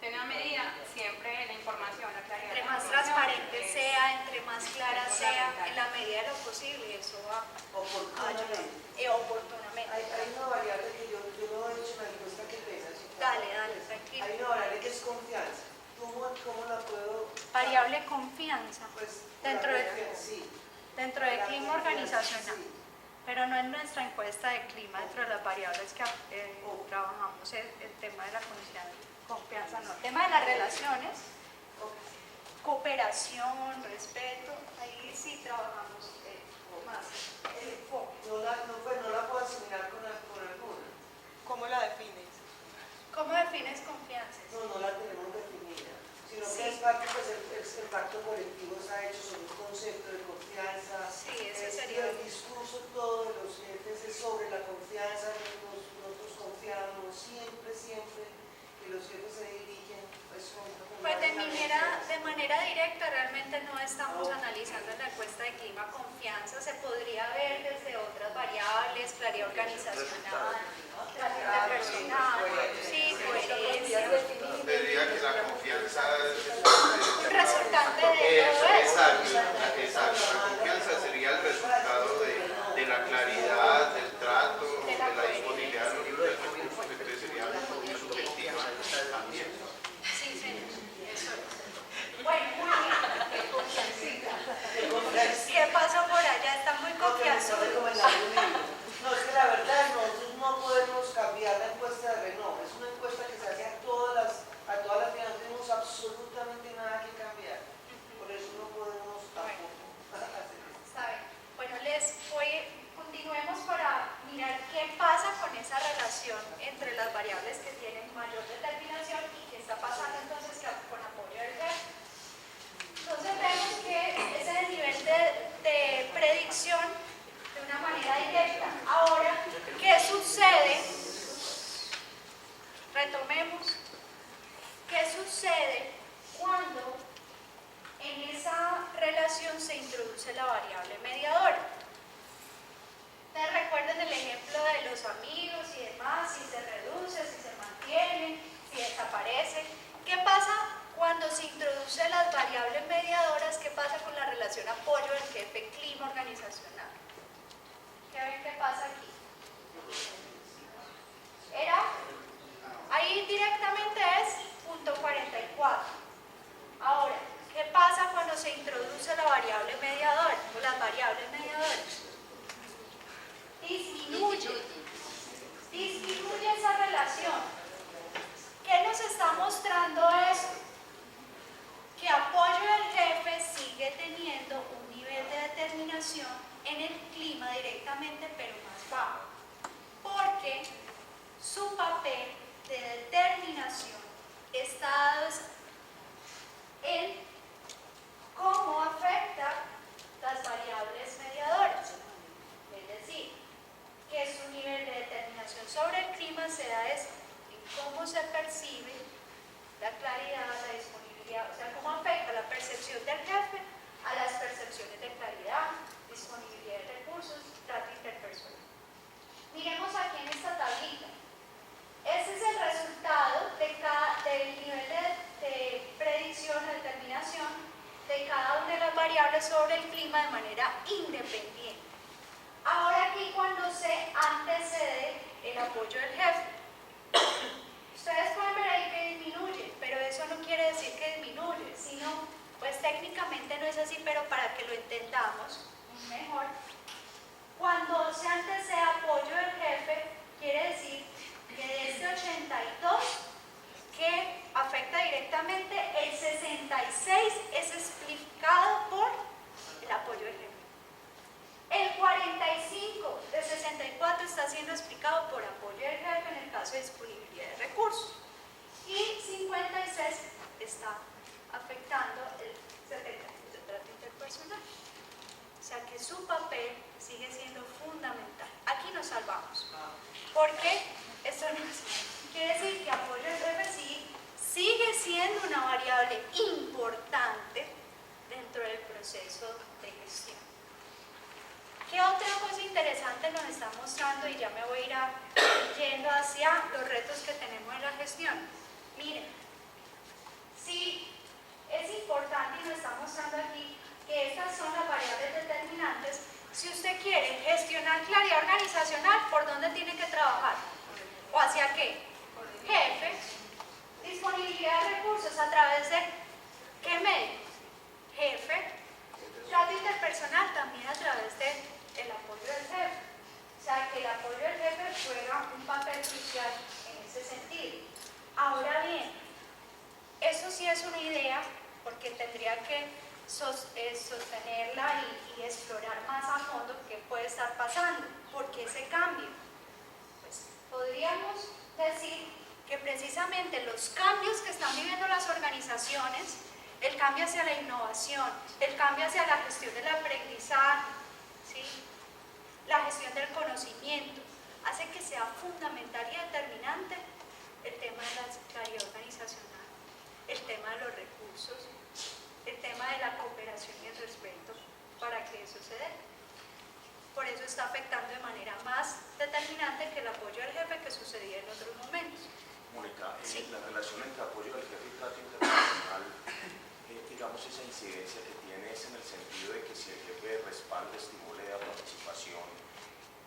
Speaker 7: En una medida, siempre la información, la claridad.
Speaker 1: Entre más transparente sea, entre más clara sea, en la medida de lo posible, eso va a ayudar. Oportunamente.
Speaker 3: Hay una variable que yo no he hecho en la encuesta que pesa.
Speaker 1: Dale, tranquilo.
Speaker 3: Hay una variable que es confianza. ¿Cómo la puedo...?
Speaker 1: Variable confianza.
Speaker 3: Pues,
Speaker 1: dentro del
Speaker 3: sí.
Speaker 1: clima organizacional. Sí. Pero no en nuestra encuesta de clima, dentro de las variables que trabajamos el tema de la confianza, no. El tema de las relaciones, cooperación, respeto, ahí sí trabajamos más el enfoque.
Speaker 3: No la puedo asimilar con alguna.
Speaker 2: ¿Cómo la defines?
Speaker 1: ¿Cómo defines confianza?
Speaker 3: No la tenemos definida, sino
Speaker 1: Sí.
Speaker 3: que es parte, pues el pacto colectivo está hecho sobre un concepto de confianza.
Speaker 1: Sí, ese sería.
Speaker 3: El discurso todo de los jefes es sobre la confianza, nosotros confiamos siempre que los jefes se dirigen pues
Speaker 1: de manera directa realmente no estamos analizando en la encuesta de clima confianza, se podría ver desde otras variables, claridad organizacional, claridad personal, sí, coherencia.
Speaker 6: Diría que la confianza es
Speaker 1: un resultante de todo eso.
Speaker 6: Exacto. La confianza sería el resultado de la claridad, del trato, de la disponibilidad de los recursos, entonces sería muy subjetiva también.
Speaker 1: Sí, señor, eso es. Bueno, muy bien. ¿Qué pasó por allá? Está muy confianzudo.
Speaker 3: No, es que la verdad nosotros no podemos cambiar la encuesta de Renault. Es una encuesta que se hace a todas las finanzas.
Speaker 1: sucede cuando en esa relación se introduce la variable mediadora. ¿Ustedes recuerdan el ejemplo de los amigos y demás? Si se reduce, si se mantiene, si desaparece. ¿Qué pasa cuando se introducen las variables mediadoras? ¿Qué pasa con la relación apoyo del jefe, clima organizacional? ¿Qué ven que pasa aquí? Ahí directamente es punto 44. Ahora, ¿qué pasa cuando se introduce la variable mediadora o las variables mediadoras? Disminuye esa relación. ¿Qué nos está mostrando eso? Que apoyo del jefe sigue teniendo un nivel de determinación en el clima directamente, pero más bajo, porque su papel de determinación está dado en cómo afecta las variables mediadoras, es decir, que su nivel de determinación sobre el clima se da en cómo se percibe la claridad, la disponibilidad, o sea, cómo afecta la percepción del jefe a las percepciones de claridad, disponibilidad de recursos, trato interpersonal. Miremos aquí en esta tablita. Este es el resultado del nivel de predicción o determinación de cada una de las variables sobre el clima de manera independiente. Ahora aquí cuando se antecede el apoyo del jefe, ustedes pueden ver ahí que disminuye, pero eso no quiere decir que disminuye, sino, pues técnicamente no es así, pero para que lo entendamos mejor, cuando se antecede apoyo del jefe, quiere decir que de este 82 que afecta directamente, el 66 es explicado por el apoyo del jefe. El 45 de 64 está siendo explicado por apoyo del jefe en el caso de disponibilidad de recursos. Y 56 está afectando el 70 de trato interpersonal. O sea que su papel sigue siendo fundamental. Aquí nos salvamos. Porque esto no quiere decir que apoyo del jefe sigue siendo una variable importante dentro del proceso de gestión. ¿Qué otra cosa interesante nos está mostrando? Y ya me voy a ir yendo hacia los retos que tenemos en la gestión. Miren, sí, es importante y nos está mostrando aquí que estas son las variables determinantes. Si usted quiere gestionar claridad organizacional, ¿por dónde tiene que trabajar? ¿O hacia qué? Jefe. Disponibilidad de recursos, ¿a través de qué medio? Jefe. Trato interpersonal, también a través del apoyo del jefe. O sea, que el apoyo del jefe juega un papel crucial en ese sentido. Ahora bien, eso sí es una idea, porque tendría que sostenerla y explorar más a fondo qué puede estar pasando, por qué ese cambio. Pues podríamos decir que precisamente los cambios que están viviendo las organizaciones, el cambio hacia la innovación, el cambio hacia la gestión del aprendizaje, ¿sí? La gestión del conocimiento, hace que sea fundamental y determinante el tema de la claridad organizacional, el tema de los recursos, el tema de la cooperación y el respeto para que eso se dé. Por eso está afectando de manera más determinante que el apoyo del jefe que sucedía en otros momentos.
Speaker 8: Mónica,
Speaker 1: Sí.
Speaker 8: la relación entre apoyo del jefe y trato internacional, digamos, esa incidencia que tiene es en el sentido de que si el jefe respalda, estimula y da participación,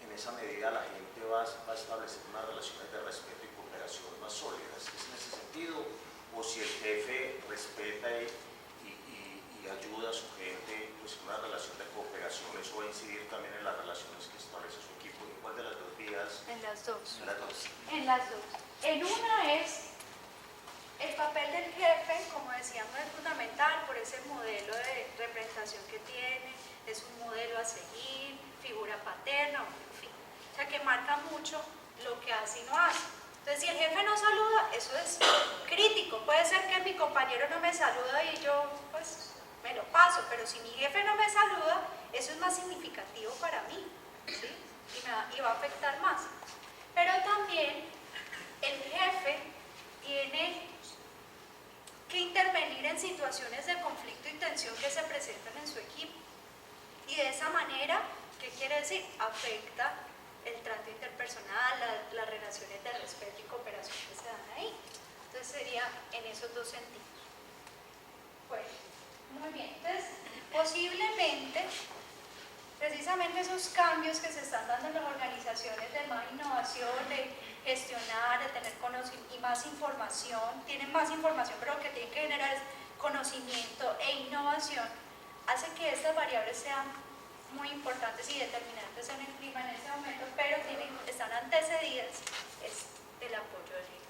Speaker 8: en esa medida la gente va a establecer unas relaciones de respeto y cooperación más sólidas. ¿Es en ese sentido? O si el jefe respeta y ayuda a su gente, pues en una relación de cooperación, eso va a incidir también en las relaciones que establece su equipo. ¿En cuál de las dos vías?
Speaker 1: En las dos.
Speaker 8: En las dos.
Speaker 1: En las dos. En una es el papel del jefe, como decíamos, es fundamental por ese modelo de representación que tiene, es un modelo a seguir, figura paterna, en fin. O sea que marca mucho lo que hace y no hace. Entonces, si el jefe no saluda, eso es crítico. Puede ser que mi compañero no me saluda y yo, pues, me lo paso, pero si mi jefe no me saluda, eso es más significativo para mí, ¿sí? Y va a afectar más. Pero también el jefe tiene que intervenir en situaciones de conflicto y tensión que se presentan en su equipo. Y de esa manera, ¿qué quiere decir? Afecta el trato interpersonal, las relaciones de respeto y cooperación que se dan ahí. Entonces sería en esos dos sentidos. Bueno, muy bien. Entonces, posiblemente, precisamente esos cambios que se están dando en las organizaciones de más innovación, de gestionar, de tener conocimiento y más información, tienen más información, pero lo que tienen que generar es conocimiento e innovación, hace que estas variables sean muy importantes y determinantes en el clima en ese momento, pero están antecedidas del apoyo del clima.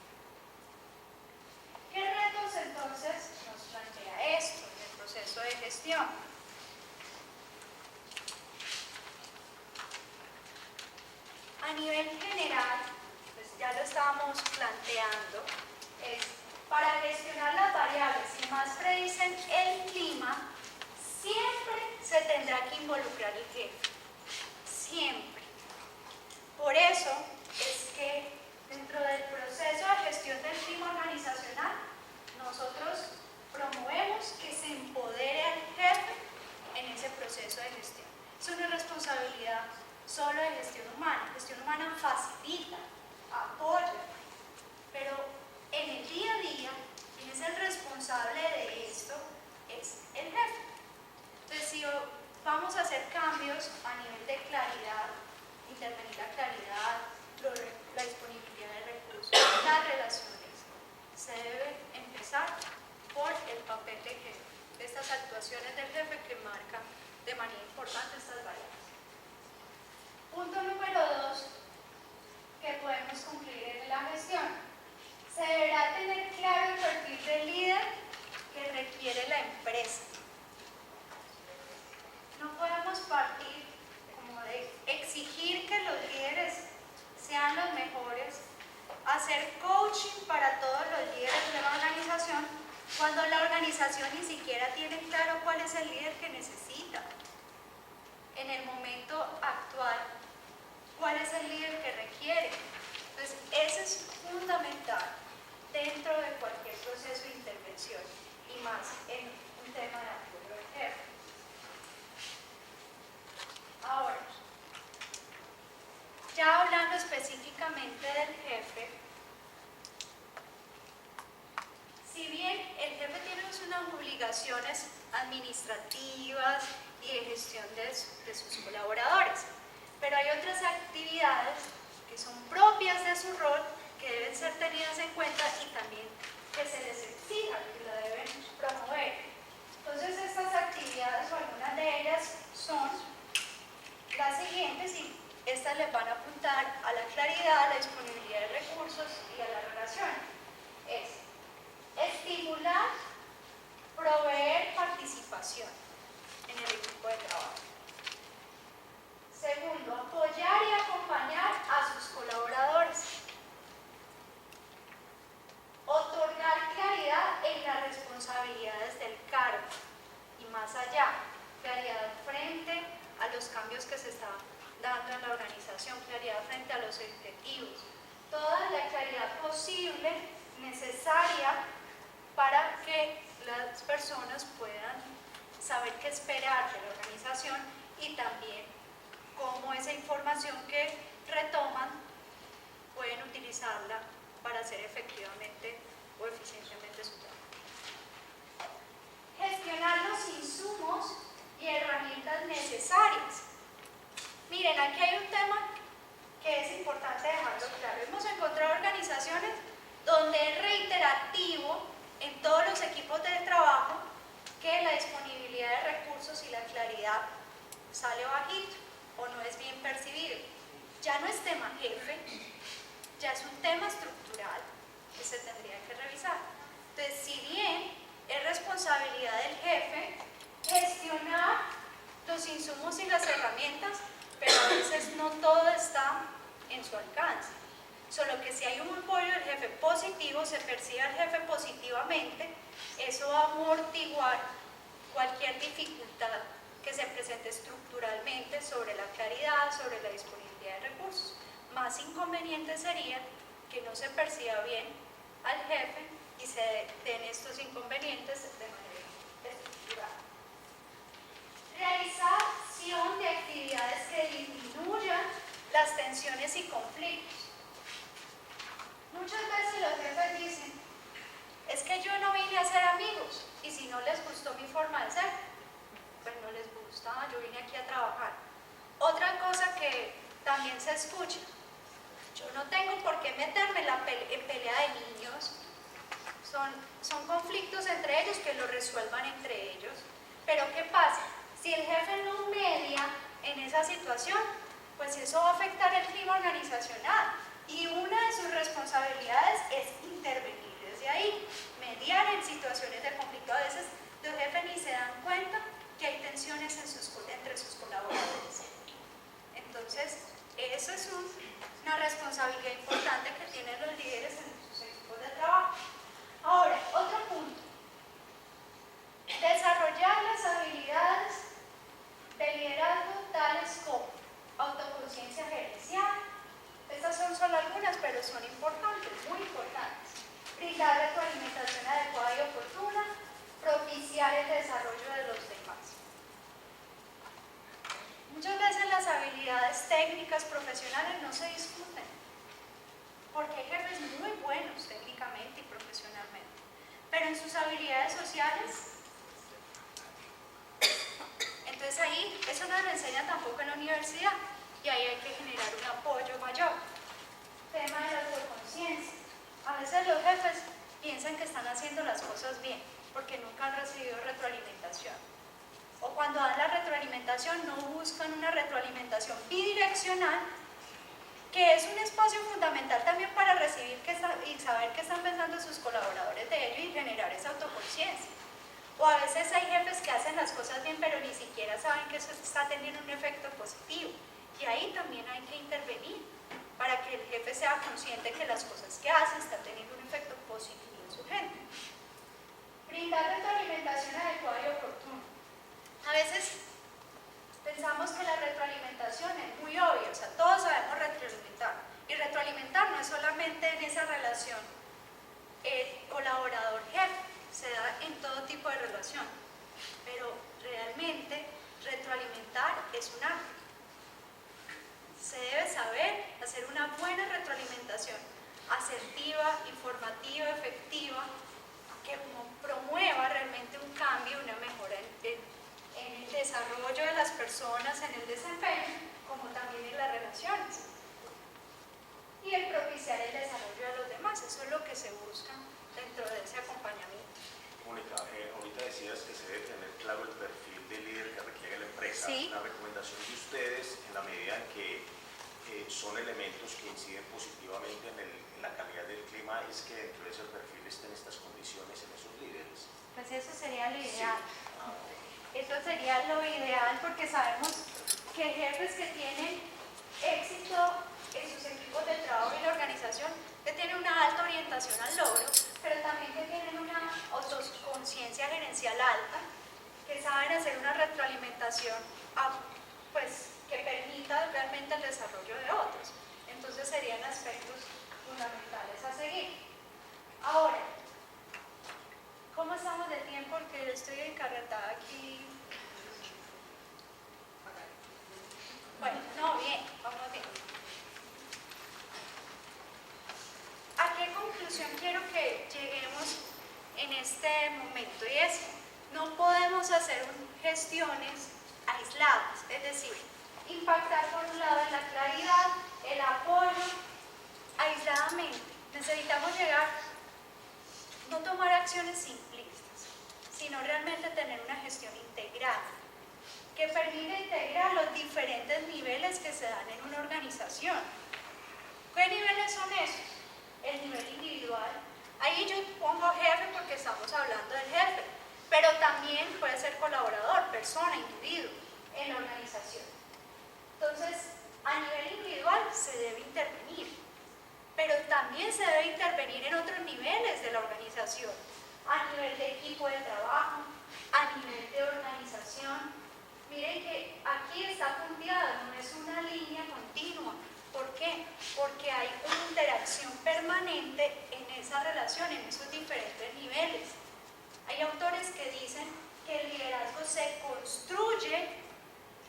Speaker 1: ¿Qué retos entonces nos plantea esto en el proceso de gestión? A nivel general, pues ya lo estábamos planteando, es para gestionar las variables y más predicen el clima, siempre se tendrá que involucrar el jefe, siempre. Por eso es que dentro del proceso de gestión del clima organizacional, nosotros promovemos que se empodere al jefe en ese proceso de gestión. Es una responsabilidad solo de gestión humana. Gestión humana facilita, apoya, pero en el día a día, quien es el responsable de esto es el jefe. Entonces, si vamos a hacer cambios a nivel de claridad, intervenir la claridad, la disponibilidad de recursos, las relaciones, se debe empezar por el papel de jefe, de estas actuaciones del jefe que marcan de manera importante estas variables. Punto número 2 que podemos concluir en la gestión. Se deberá tener claro el perfil del líder que requiere la empresa. No podemos partir como de exigir que los líderes sean los mejores, hacer coaching para todos los líderes de la organización, cuando la organización ni siquiera tiene claro cuál es el líder que necesita. En el momento actual, cuál es el líder que requiere. Entonces, eso es fundamental dentro de cualquier proceso de intervención y más en un tema de apoyo al jefe. Ahora, ya hablando específicamente del jefe, si bien el jefe tiene unas obligaciones administrativas y de gestión de sus colaboradores, pero hay otras actividades que son propias de su rol que deben ser tenidas en cuenta y también que se les exija que la deben promover. Entonces, estas actividades o algunas de ellas son las siguientes y estas les van a apuntar a la claridad, a la disponibilidad de recursos y a la relación. Es estimular, proveer participación en el equipo de trabajo. Segundo, apoyar y acompañar a sus colaboradores. Otorgar claridad en las responsabilidades del cargo y más allá, claridad frente a los cambios que se están dando en la organización, claridad frente a los objetivos, toda la claridad posible, necesaria para que las personas puedan saber qué esperar de la organización y también cómo esa información que retoman pueden utilizarla para hacer efectivamente o eficientemente su trabajo. Gestionar los insumos y herramientas necesarias. Miren, aquí hay un tema que es importante dejarlo claro. Hemos encontrado organizaciones donde es reiterativo en todos los equipos de trabajo que la disponibilidad de recursos y la claridad sale bajito o no es bien percibido. Ya no es tema jefe, ya es un tema estructural que se tendría que revisar. Entonces, si bien es responsabilidad del jefe gestionar los insumos y las herramientas, pero a veces no todo está en su alcance. Solo que si hay un apoyo del jefe positivo, se percibe al jefe positivamente, eso va a amortiguar cualquier dificultad que se presente estructuralmente sobre la claridad, sobre la disponibilidad de recursos. Más inconveniente sería que no se perciba bien al jefe y se den estos inconvenientes de manera estructurada. Realización de actividades que disminuyan las tensiones y conflictos. Muchas veces los jefes dicen, es que yo no vine a ser amigos y si no les gustó mi forma de ser, pues no les gusta, yo vine aquí a trabajar. Otra cosa que también se escucha, yo no tengo por qué meterme en pelea de niños, son conflictos entre ellos que lo resuelvan entre ellos, pero ¿qué pasa? Si el jefe no media en esa situación, pues eso va a afectar el clima organizacional y una de sus responsabilidades es intervenir desde ahí, mediar en situaciones de conflicto. A veces los jefes ni se dan cuenta que hay tensiones entre sus colaboradores. Entonces, eso es una responsabilidad importante que tienen los líderes en sus equipos de trabajo. Ahora, otro punto. Desarrollar las habilidades de liderazgo tales como autoconciencia gerencial. Estas son solo algunas, pero son importantes, muy importantes. Brindar retroalimentación adecuada y oportuna, propiciar el desarrollo de los demás. Muchas veces las habilidades técnicas profesionales no se discuten, porque hay jefes muy buenos técnicamente y profesionalmente, pero en sus habilidades sociales, entonces ahí eso no lo enseña tampoco en la universidad y ahí hay que generar un apoyo mayor. Tema de la autoconciencia. A veces los jefes piensan que están haciendo las cosas bien porque nunca han recibido retroalimentación. O cuando dan la retroalimentación no buscan una retroalimentación bidireccional, que es un espacio fundamental también para recibir y saber qué están pensando sus colaboradores de ello y generar esa autoconciencia. O a veces hay jefes que hacen las cosas bien pero ni siquiera saben que eso está teniendo un efecto positivo y ahí también hay que intervenir para que el jefe sea consciente que las cosas que hace están teniendo un efecto positivo en su gente. Brindar retroalimentación adecuada y oportuna. A veces pensamos que la retroalimentación es muy obvia, o sea, todos sabemos retroalimentar. Y retroalimentar no es solamente en esa relación colaborador-jefe, se da en todo tipo de relación. Pero realmente retroalimentar es un arte. Se debe saber hacer una buena retroalimentación, asertiva, informativa, efectiva, que promueva realmente un cambio, una mejora en el desarrollo de las personas, en el desempeño, como también en las relaciones. Y el propiciar el desarrollo de los demás, eso es lo que se busca dentro de ese acompañamiento.
Speaker 8: Mónica, ahorita decías que se debe tener claro el perfil del líder que requiere la empresa.
Speaker 1: Sí.
Speaker 8: La recomendación de ustedes, en la medida en que son elementos que inciden positivamente en la calidad del clima, es que dentro de ese perfil estén estas condiciones en esos líderes.
Speaker 1: Pues eso sería lo ideal.
Speaker 8: Sí.
Speaker 1: Eso sería lo ideal porque sabemos que jefes que tienen éxito en sus equipos de trabajo y la organización, que tienen una alta orientación al logro, pero también que tienen una autoconciencia gerencial alta, que saben hacer una retroalimentación pues, que permita realmente el desarrollo de otros. Entonces serían aspectos fundamentales a seguir. Ahora, ¿cómo estamos de tiempo? Porque estoy encarretada aquí. Bueno, no, bien, vamos bien. ¿A qué conclusión quiero que lleguemos en este momento? Y es, no podemos hacer gestiones aisladas, es decir, impactar por un lado en la claridad, el apoyo, aisladamente. Necesitamos llegar, no tomar acciones simplistas, sino realmente tener una gestión integral, que permita integrar los diferentes niveles que se dan en una organización. ¿Qué niveles son esos? El nivel individual. Ahí yo pongo jefe porque estamos hablando del jefe, pero también puede ser colaborador, persona, individuo en la organización. Entonces, a nivel individual se debe intervenir, pero también se debe intervenir en otros niveles de la organización, a nivel de equipo de trabajo, a nivel de organización. Miren que aquí está punteada, no es una línea continua. ¿Por qué? Porque hay una interacción permanente en esa relación, en esos diferentes niveles. Hay autores que dicen que el liderazgo se construye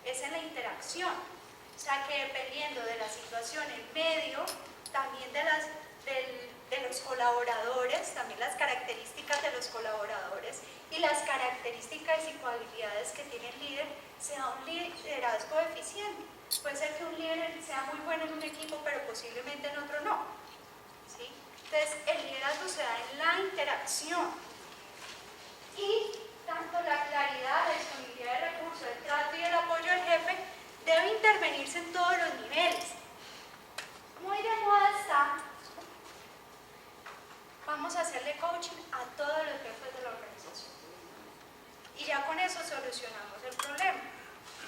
Speaker 1: es en la interacción, o sea que dependiendo de la situación en medio, también de los colaboradores, también las características de los colaboradores y las características y cualidades que tiene el líder, sea un liderazgo eficiente. Puede ser que un líder sea muy bueno en un equipo, pero posiblemente en otro no, ¿sí? Entonces, el liderazgo se da en la interacción y tanto la claridad, la disponibilidad de recursos, el trato y el apoyo del jefe debe intervenirse en todos los niveles. Muy de moda está, vamos a hacerle coaching a todos los jefes de la organización y ya con eso solucionamos el problema.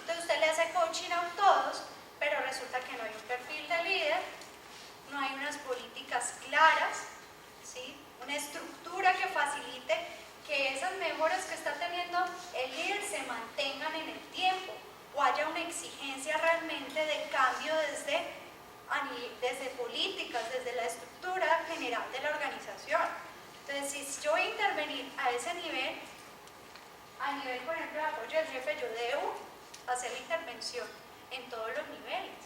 Speaker 1: Entonces usted le hace coaching a todos, pero resulta que no hay un perfil de líder, no hay unas políticas claras, ¿sí? Una estructura que facilite que esas mejoras que está teniendo el líder se mantengan en el tiempo o haya una exigencia realmente de cambio desde políticas, desde la estructura general de la organización. Entonces, si yo voy a intervenir a ese nivel, a nivel, por ejemplo, de apoyo del jefe, yo debo hacer la intervención en todos los niveles.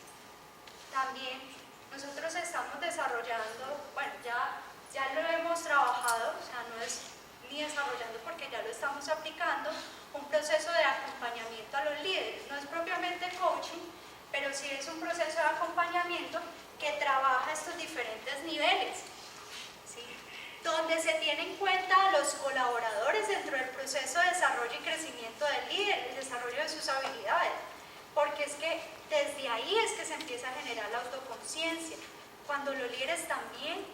Speaker 1: También nosotros estamos desarrollando, bueno, ya lo hemos trabajado, o sea, no es ni desarrollando porque ya lo estamos aplicando, un proceso de acompañamiento a los líderes. No es propiamente coaching, pero sí es un proceso de acompañamiento que trabaja estos diferentes niveles, ¿sí? Donde se tiene en cuenta a los colaboradores dentro del proceso de desarrollo y crecimiento del líder, el desarrollo de sus habilidades, porque es que desde ahí es que se empieza a generar la autoconciencia, cuando los líderes también,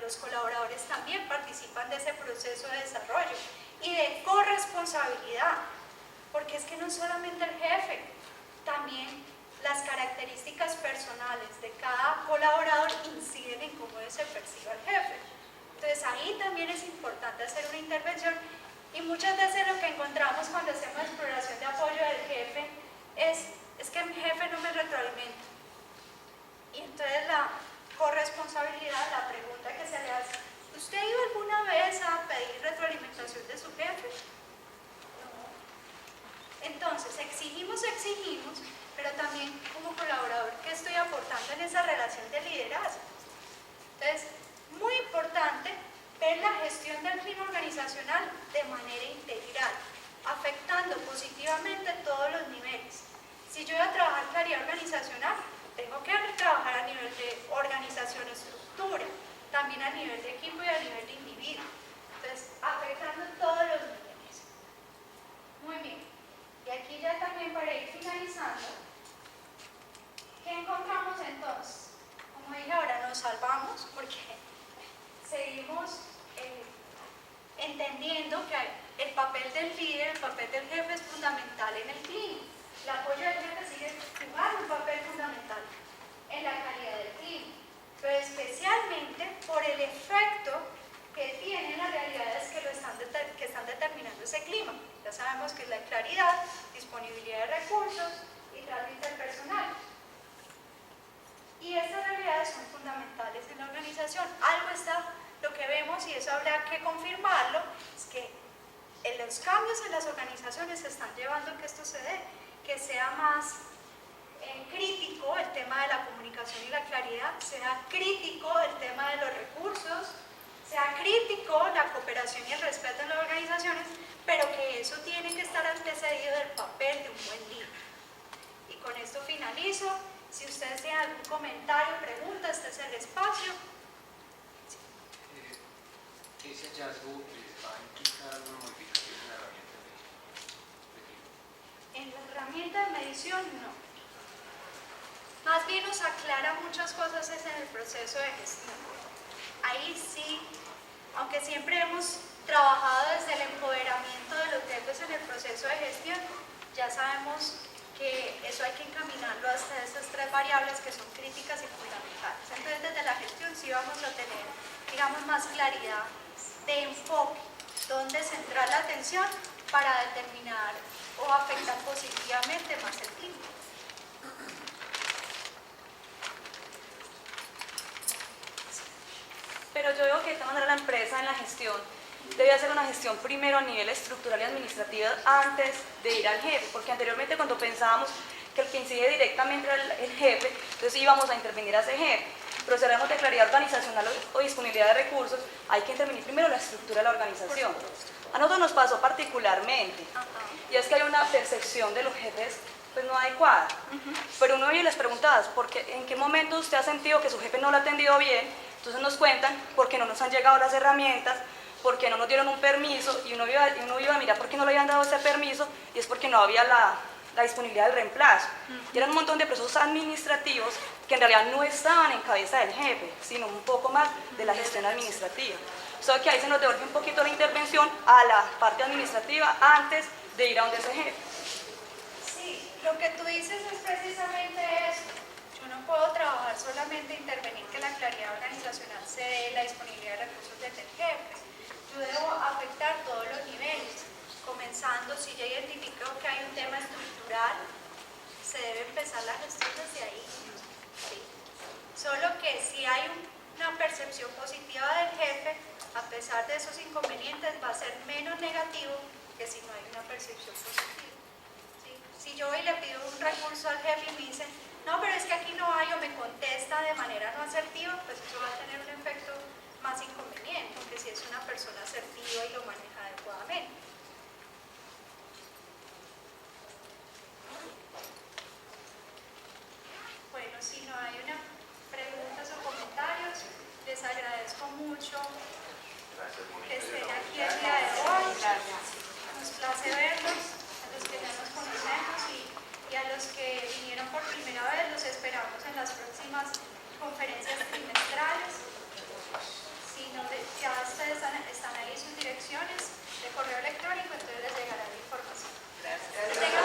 Speaker 1: los colaboradores también participan de ese proceso de desarrollo y de corresponsabilidad, porque es que no solamente el jefe, también las características personales de cada colaborador inciden en cómo se percibe el jefe. Entonces ahí también es importante hacer una intervención y muchas veces lo que encontramos cuando hacemos exploración de apoyo del jefe es que mi jefe no me retroalimenta. Y entonces la corresponsabilidad, la pregunta que se le hace, ¿usted ha ido alguna vez a pedir retroalimentación de su jefe? No. Entonces exigimos, pero también como colaborador, ¿qué estoy aportando en esa relación de liderazgo? Entonces, muy importante ver la gestión del clima organizacional de manera integral, afectando positivamente todos los niveles. Si yo voy a trabajar claridad organizacional, tengo que trabajar a nivel de organización, estructura, también a nivel de equipo y a nivel de individuo. Entonces, afectando todos los niveles. Muy bien. Y aquí ya también para ir finalizando, ¿qué encontramos entonces? Como dije ahora, nos salvamos porque seguimos entendiendo que el papel del líder, el papel del jefe es fundamental en el clima. El apoyo del jefe sigue jugando un papel fundamental en la calidad del clima, pero especialmente por el efecto que tienen las realidades que están determinando ese clima. Ya sabemos que es la claridad, disponibilidad de recursos y trato interpersonal. Y estas realidades son fundamentales en la organización. Algo está, lo que vemos, y eso habrá que confirmarlo, es que los cambios en las organizaciones se están llevando a que esto se dé, que sea más crítico el tema de la comunicación y la claridad, sea crítico el tema de los recursos, sea crítico la cooperación y el respeto en las organizaciones, pero que eso tiene que estar antecedido del papel de un buen líder. Y con esto finalizo. Si ustedes tienen algún comentario, pregunta, este es el espacio.
Speaker 9: ¿Ese hallazgo les va a implicar una modificación en la herramienta de medición?
Speaker 1: En la herramienta de medición, no. Más bien nos aclara muchas cosas en el proceso de gestión. Ahí sí, aunque siempre hemos trabajado desde el empoderamiento de los jefes en el proceso de gestión, ya sabemos que eso hay que encaminarlo hasta esas tres variables que son críticas y fundamentales. Entonces, desde la gestión sí vamos a tener, digamos, más claridad de enfoque, dónde centrar la atención para determinar o afectar positivamente más el clima.
Speaker 10: Pero yo digo que de esta manera la empresa en la gestión debe hacer una gestión primero a nivel estructural y administrativo antes de ir al jefe, porque anteriormente cuando pensábamos que el que incide directamente era el jefe, entonces íbamos a intervenir a ese jefe. Pero si hablamos de claridad organizacional o disponibilidad de recursos, hay que intervenir primero en la estructura de la organización. A nosotros nos pasó particularmente, y es que hay una percepción de los jefes pues no adecuada. Pero uno y les preguntabas, ¿en qué momento usted ha sentido que su jefe no lo ha atendido bien? Entonces nos cuentan, porque no nos han llegado las herramientas, porque no nos dieron un permiso, y uno iba a mirar por qué no le habían dado ese permiso, y es porque no había la disponibilidad del reemplazo. Y eran un montón de procesos administrativos que en realidad no estaban en cabeza del jefe, sino un poco más de la gestión administrativa. Solo que ahí se nos devuelve un poquito la intervención a la parte administrativa antes de ir a donde ese jefe.
Speaker 1: Sí, lo que tú dices es precisamente eso. Yo no puedo trabajar solamente intervenir que la claridad organizacional se dé, la disponibilidad de recursos desde el jefe. Yo debo afectar todos los niveles, comenzando, si yo identifico que hay un tema estructural, se debe empezar la gestión desde ahí. ¿Sí? Solo que si hay una percepción positiva del jefe, a pesar de esos inconvenientes, va a ser menos negativo que si no hay una percepción positiva. ¿Sí? Si yo hoy le pido un recurso al jefe y me dice, no, pero es que aquí no hay, o me contesta de manera no asertiva, pues eso va a tener un efecto más inconveniente, aunque si es una persona asertiva y lo maneja adecuadamente. Bueno, si no hay una preguntas o comentarios, les agradezco mucho que estén aquí el día de hoy. Nos place verlos, a los que ya nos conocemos y a los que vinieron por primera vez, los esperamos en las próximas conferencias trimestrales. Si no, ya ustedes están ahí sus direcciones de correo electrónico, entonces les llegará la información. Gracias.